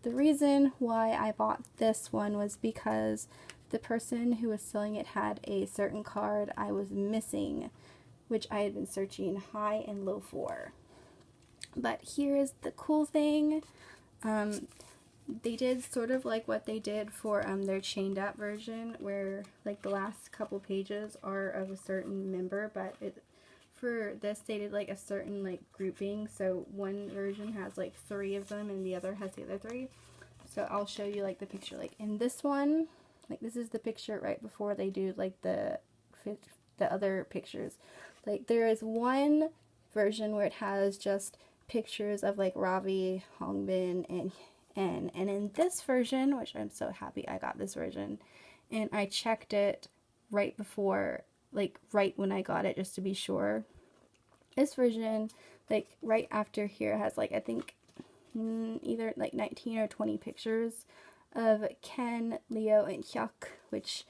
the reason why I bought this one was because the person who was selling it had a certain card I was missing, which I had been searching high and low for. But here's the cool thing. They did sort of like what they did for their chained up version, where like the last couple pages are of a certain member, but for this they did like a certain like grouping, so one version has like 3 of them and the other has the other 3. So I'll show you like the picture. Like in this one, like this is the picture right before they do like the other pictures. Like there is one version where it has just pictures of like Ravi, Hongbin, and in this version, which I'm so happy I got this version, and I checked it right before, like right when I got it just to be sure. This version, like right after here, has like I think either like 19 or 20 pictures of Ken, Leo, and Hyuk, which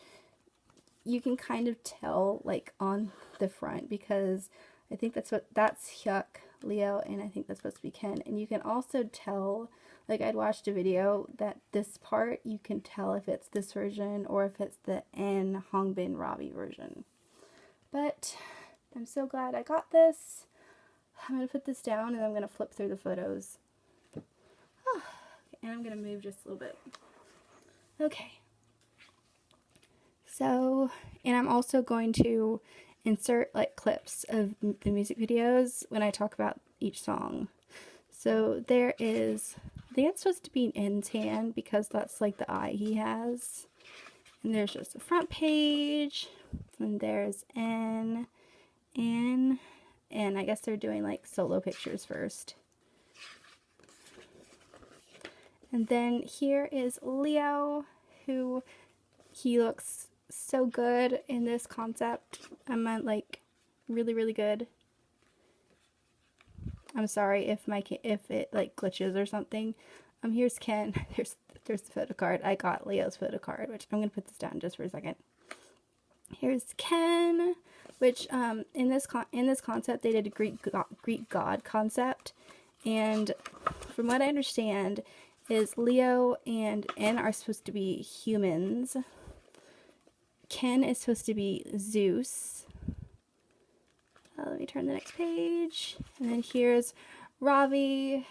you can kind of tell like on the front, because I think that's Hyuk, Leo, and I think that's supposed to be Ken. And you can also tell, like I'd watched a video that this part you can tell if it's this version or if it's the N Hongbin Ravi version. But I'm so glad I got this. I'm going to put this down and I'm going to flip through the photos. Oh, and I'm going to move just a little bit. Okay. So, and I'm also going to insert like clips of the music videos when I talk about each song. So there is, I think it's supposed to be an N's hand because that's like the eye he has. And there's just a front page, and there's N, and I guess they're doing like solo pictures first. And then here is Leo, who he looks so good in this concept. I meant like really, really good. I'm sorry if it like glitches or something. Here's Ken. There's the photo card. I got Leo's photo card, which I'm gonna put this down just for a second. Here's Ken, which in this concept they did a Greek god concept, and from what I understand is Leo and N are supposed to be humans. Ken is supposed to be Zeus. Let me turn the next page. And then here's Ravi.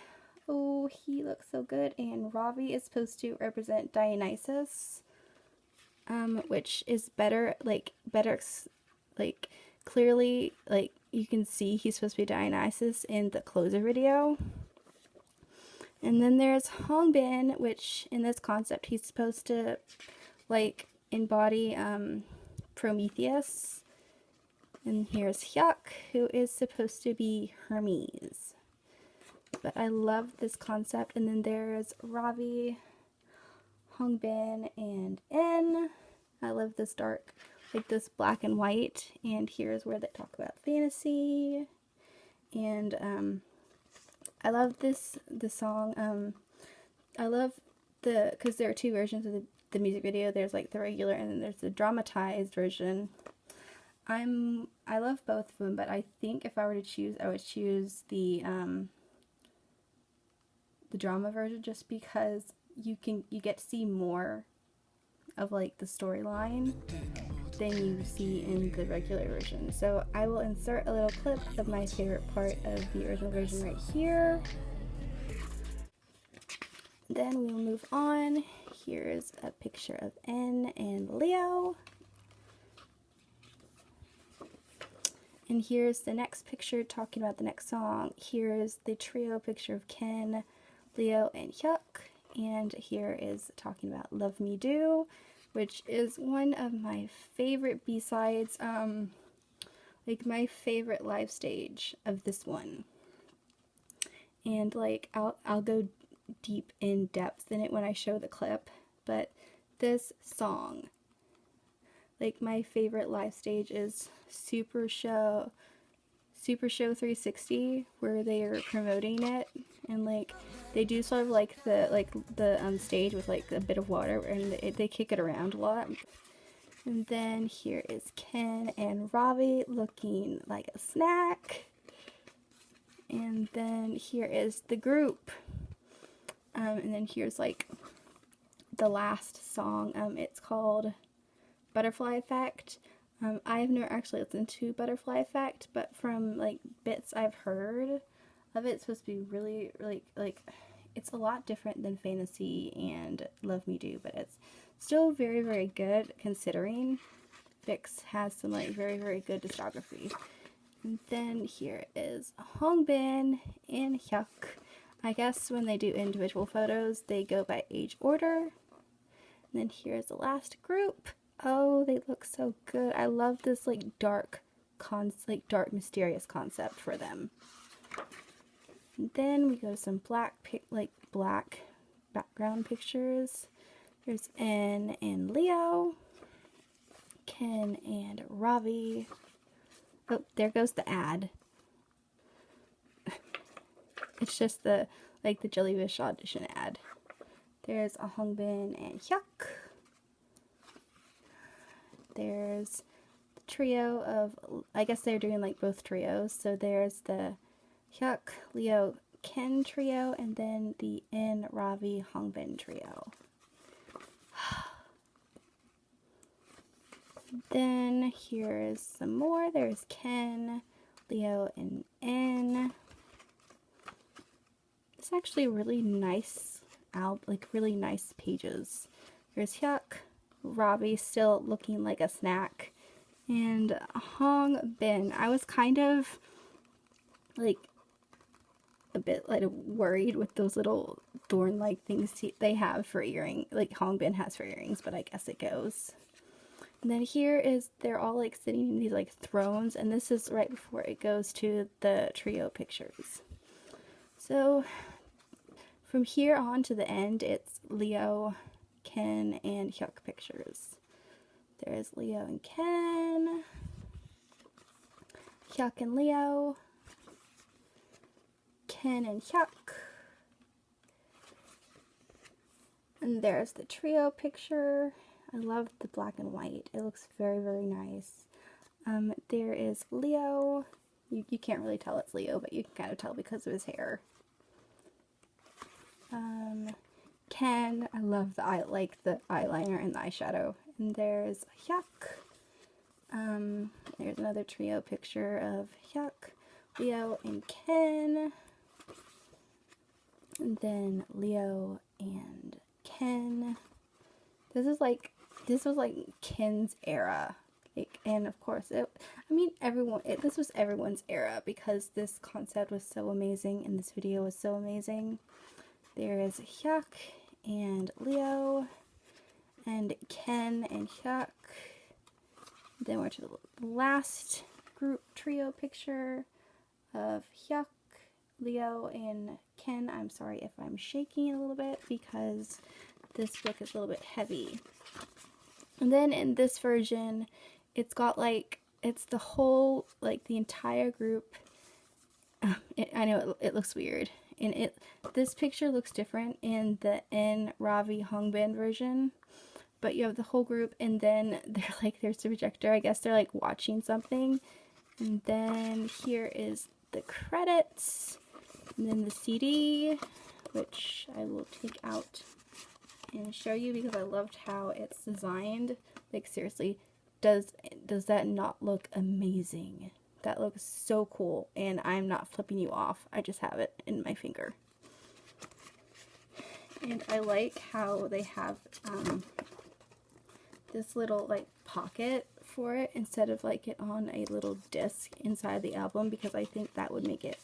Oh, he looks so good. And Ravi is supposed to represent Dionysus, which is better, clearly, like, you can see he's supposed to be Dionysus in the closer video. And then there's Hongbin, which in this concept, he's supposed to, like, embody Prometheus. And here's Hyuk, who is supposed to be Hermes. But I love this concept. And then there's Ravi, Hongbin, and N. I love this dark, like this black and white. And here's where they talk about fantasy. And I love the song. I love because there are 2 versions of the music video. There's like the regular and then there's the dramatized version. I love both of them, but I think if I were to choose, I would choose the drama version, just because you get to see more of like the storyline than you see in the regular version. So I will insert a little clip of my favorite part of the original version right here. Then we'll move on. Here's a picture of N and Leo. And here's the next picture talking about the next song. Here's the trio picture of Ken, Leo, and Hyuk. And here is talking about Love Me Do, which is one of my favorite B-sides, like my favorite live stage of this one. And like I'll go deep in depth in it when I show the clip, but this song, like my favorite live stage is Super Show 360, where they are promoting it, and like they do sort of like the stage with like a bit of water, and they kick it around a lot. And then here is Ken and Ravi looking like a snack. And then here is the group. And then here's like the last song. It's called Butterfly Effect. I have never actually listened to Butterfly Effect, but from like bits I've heard of it, it's supposed to be really, really like it's a lot different than Fantasy and Love Me Do, but it's still very, very good considering VIXX has some like very, very good discography. And then here is Hongbin and Hyuk. I guess when they do individual photos, they go by age order. And then here's the last group. Oh, they look so good. I love this like dark mysterious concept for them. And then we go to some black background pictures. There's N and Leo, Ken and Ravi. Oh, there goes the ad. It's just the Jellyfish audition ad. There's a Hongbin and Hyuk. There's the trio of, I guess they're doing like both trios. So there's the Hyuk, Leo, Ken trio, and then the N, Ravi, Hongbin trio. Then here's some more. There's Ken, Leo, and N. It's actually really nice really nice pages. There's Hyuk, Ravi still looking like a snack, and Hongbin. I was kind of like a bit like worried with those little thorn-like things they have for earring, like Hongbin has for earrings, but I guess it goes. And then here is, they're all like sitting in these like thrones, and this is right before it goes to the trio pictures. So from here on to the end, it's Leo, Ken, and Hyuk pictures. There's Leo and Ken, Hyuk and Leo, Ken and Hyuk, and there's the trio picture. I love the black and white. It looks very, very nice. There is Leo. You can't really tell it's Leo, but you can kind of tell because of his hair. Ken, I love the eyeliner and the eyeshadow. And there's Hyuk. There's another trio picture of Hyuk, Leo, and Ken. And then Leo and Ken. This was like Ken's era. And of course, this was everyone's era because this concept was so amazing and this video was so amazing. There is Hyuk and Leo and Ken and Hyuk. Then we're to the last group trio picture of Hyuk, Leo, and Ken. I'm sorry if I'm shaking a little bit because this book is a little bit heavy. And then in this version, it's got it's the whole, the entire group. I know it looks weird. And this picture looks different in the N, Ravi, Hongbin version. But you have the whole group, and then there's the projector. I guess they're watching something. And then here is the credits. And then the CD, which I will take out and show you because I loved how it's designed. Seriously, does that not look amazing? That looks so cool, and I'm not flipping you off. I just have it in my finger. And I like how they have this little pocket for it instead of it on a little disc inside the album, because I think that would make it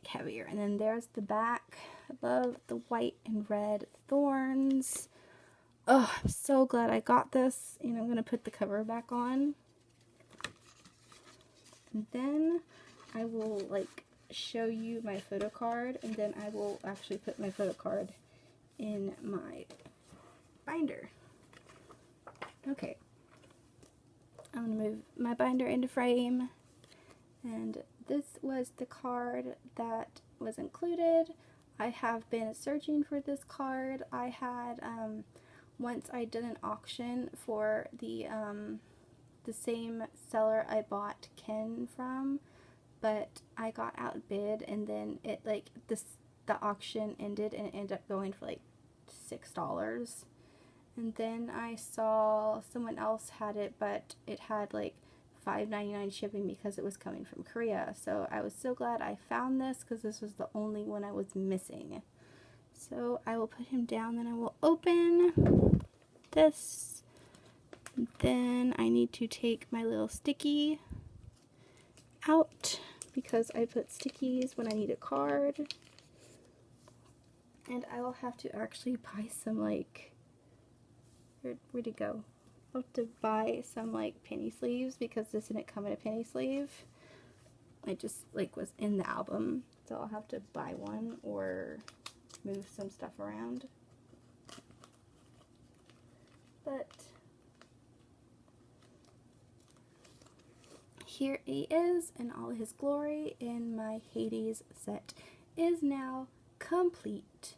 heavier. And then there's the back. I love the white and red thorns. Oh, I'm so glad I got this, and I'm gonna put the cover back on. And then I will show you my photo card, and then I will actually put my photo card in my binder. Okay, I'm gonna move my binder into frame, and this was the card that was included. I have been searching for this card. I had once I did an auction for the same seller I bought Ken from, but I got outbid, and then it the auction ended and it ended up going for like $6. And then I saw someone else had it, but it had like $5.99 shipping because it was coming from Korea. So I was so glad I found this because this was the only one I was missing. So I will put him down, then I will open this. Then I need to take my little sticky out because I put stickies when I need a card. And I will have to actually buy some, like, where'd it go? I'll have to buy some, like, penny sleeves because this didn't come in a penny sleeve. It just, like, was in the album. So I'll have to buy one or move some stuff around. But here he is in all his glory, and my Hades set is now complete.